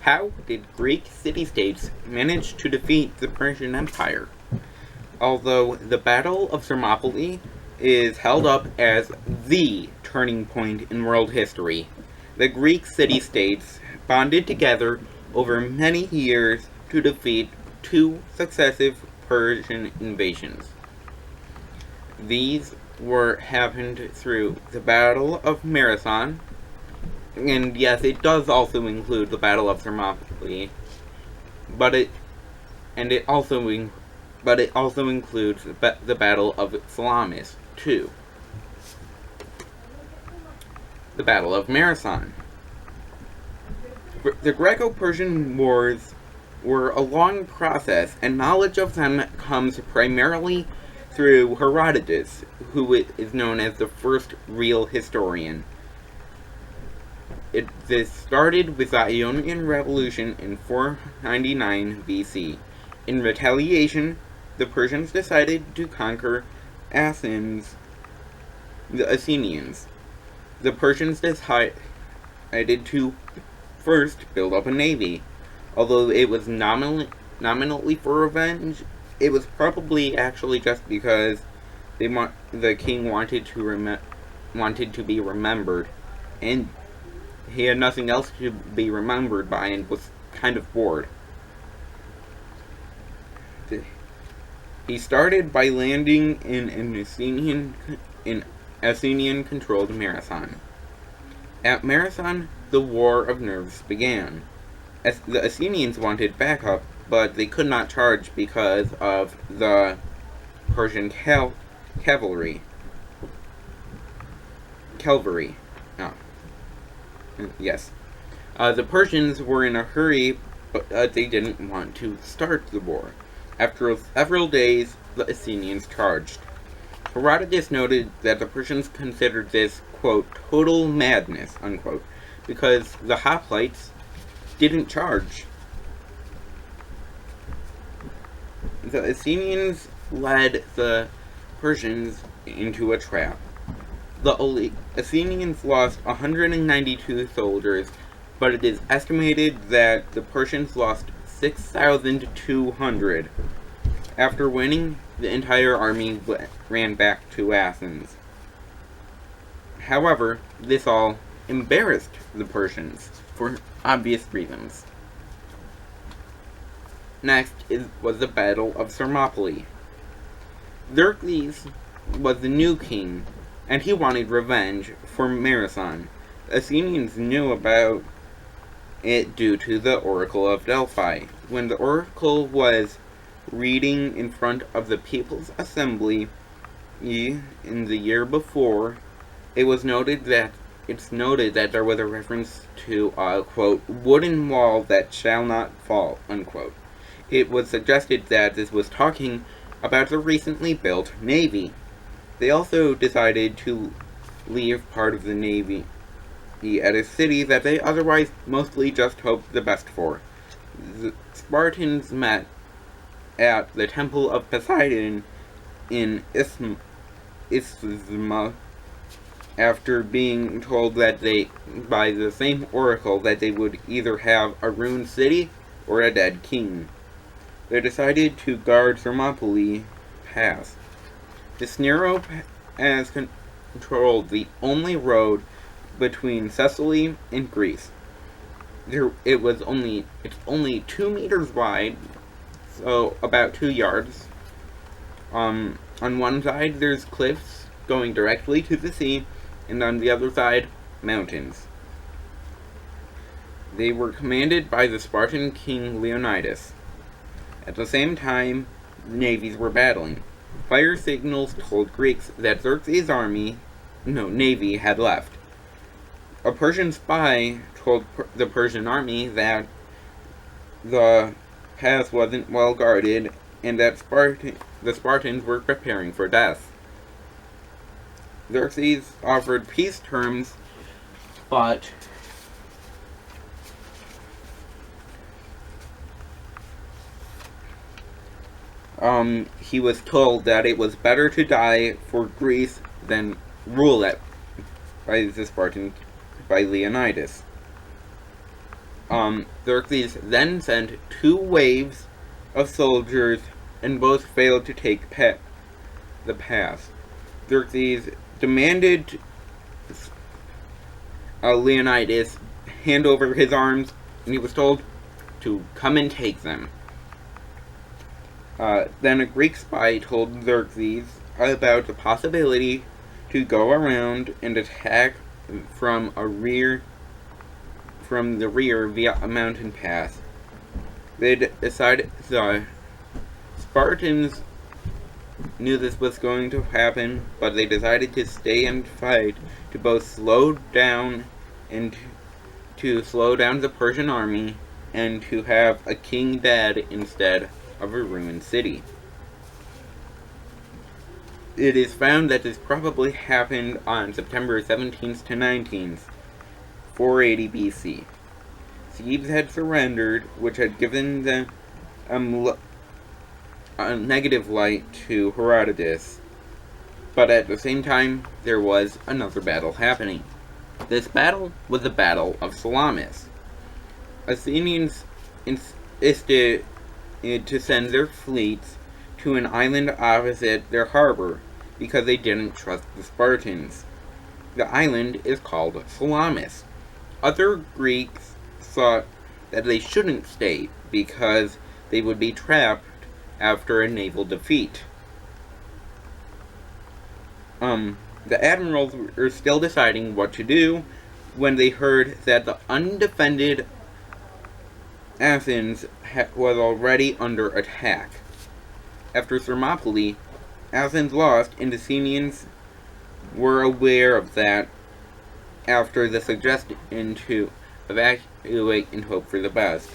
How did Greek city-states manage to defeat the Persian Empire? Although the Battle of Sermopoly is held up as the turning point in world history, the Greek city-states bonded together over many years to defeat two successive Persian invasions. These happened through the Battle of Marathon, and yes, it does also include the Battle of Thermopylae, but it also includes the Battle of Salamis too. The Battle of Marathon. The Greco-Persian wars were a long process, and knowledge of them comes primarily through Herodotus, who is known as the first real historian. This started with the Ionian Revolution in 499 BC. In retaliation, the Persians decided to conquer Athens, the Athenians. The Persians decided to first build up a navy. Although it was nominally for revenge, it was probably actually just because the king wanted to be remembered, and he had nothing else to be remembered by and was kind of bored. He started by landing in an Athenian-controlled Marathon. At Marathon, the War of Nerves began. The Athenians wanted backup, but they could not charge because of the Persian cavalry. Yes. The Persians were in a hurry, but they didn't want to start the war. After several days, the Athenians charged. Herodotus noted that the Persians considered this, quote, total madness, unquote, because the hoplites didn't charge. The Athenians led the Persians into a trap. The Athenians lost 192 soldiers, but it is estimated that the Persians lost 6,200. After winning, the entire army ran back to Athens. However, this all embarrassed the Persians, for obvious reasons. Next was the Battle of Sermopoly. Xerxes was the new king, and he wanted revenge for Marathon. The Athenians knew about it due to the Oracle of Delphi. When the Oracle was reading in front of the People's Assembly in the year before, it's noted that there was a reference to a, quote, wooden wall that shall not fall, unquote. It was suggested that this was talking about the recently built navy. They also decided to leave part of the navy at a city that they otherwise mostly just hoped the best for. The Spartans met at the Temple of Poseidon in Isthma after being told that by the same oracle, that they would either have a ruined city or a dead king. They decided to guard Thermopylae Pass. This narrow pass controlled the only road between Sicily and Greece. It's only 2 meters wide, so about 2 yards. On one side, there's cliffs going directly to the sea, and on the other side, mountains. They were commanded by the Spartan king Leonidas. At the same time, navies were battling. Fire signals told Greeks that Xerxes' navy had left. A Persian spy told the Persian army that the pass wasn't well guarded and that the Spartans were preparing for death. Xerxes offered peace terms, but he was told that it was better to die for Greece than rule it by Leonidas. Xerxes then sent 2 waves of soldiers, and both failed to take the pass. Xerxes demanded Leonidas hand over his arms, and he was told to come and take them. Then a Greek spy told Xerxes about the possibility to go around and attack from the rear via a mountain pass. They decided the Spartans knew this was going to happen, but they decided to stay and fight to both slow down the Persian army and to have a king dead instead of a ruined city. It is found that this probably happened on September 17th to 19th, 480 BC. Thebes had surrendered, which had given them a negative light to Herodotus, but at the same time there was another battle happening. This battle was the Battle of Salamis. Athenians insisted to send their fleets to an island opposite their harbor because they didn't trust the Spartans. The island is called Salamis. Other Greeks thought that they shouldn't stay because they would be trapped after a naval defeat. The admirals were still deciding what to do when they heard that the undefended Athens was already under attack. After Thermopylae, Athens lost, and the Athenians were aware of that after the suggestion to evacuate and hope for the best.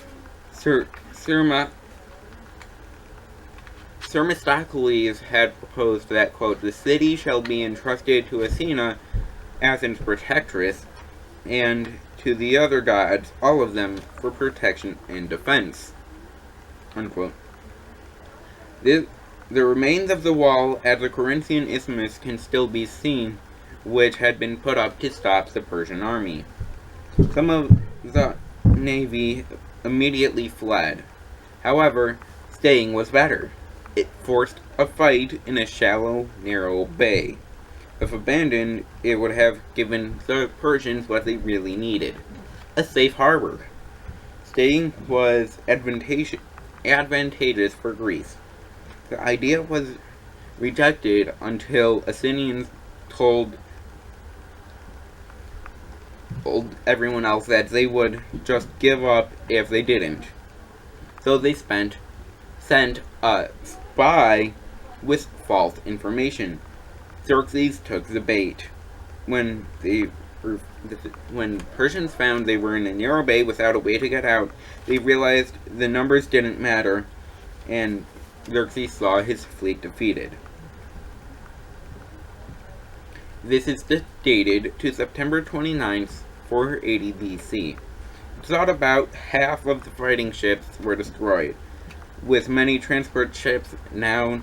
Themistocles had proposed that, quote, the city shall be entrusted to Athena, Athens' protectress, and to the other gods, all of them, for protection and defense, unquote. The remains of the wall at the Corinthian Isthmus can still be seen, which had been put up to stop the Persian army. Some of the navy immediately fled. However, staying was better. It forced a fight in a shallow, narrow bay. If abandoned, it would have given the Persians what they really needed: a safe harbor. Staying was advantageous for Greece. The idea was rejected until Athenians told everyone else that they would just give up if they didn't. So they sent a spy with false information. Xerxes took the bait. When Persians found they were in a narrow bay without a way to get out, they realized the numbers didn't matter, and Xerxes saw his fleet defeated. This is dated to September 29th, 480 BC. It's thought about half of the fighting ships were destroyed, with many transport ships now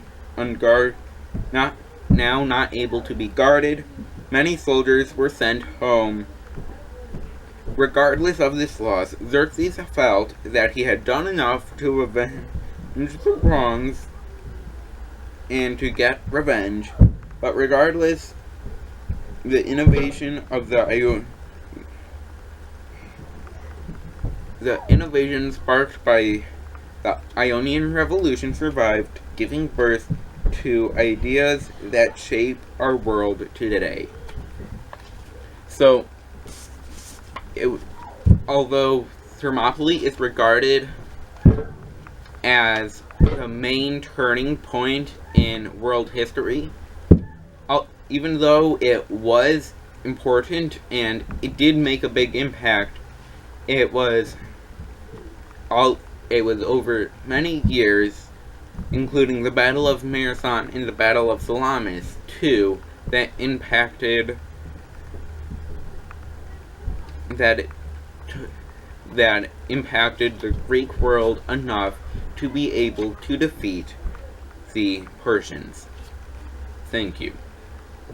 not able to be guarded. Many soldiers were sent home. Regardless of this loss, Xerxes felt that he had done enough to avenge the wrongs and to get revenge, but regardless, the innovation sparked by the Ionian Revolution survived, giving birth to ideas that shape our world today. So, although Thermopylae is regarded as the main turning point in world history, even though it was important and it did make a big impact, it was over many years, including the Battle of Marathon and the Battle of Salamis, too, that impacted the Greek world enough to be able to defeat the Persians. Thank you.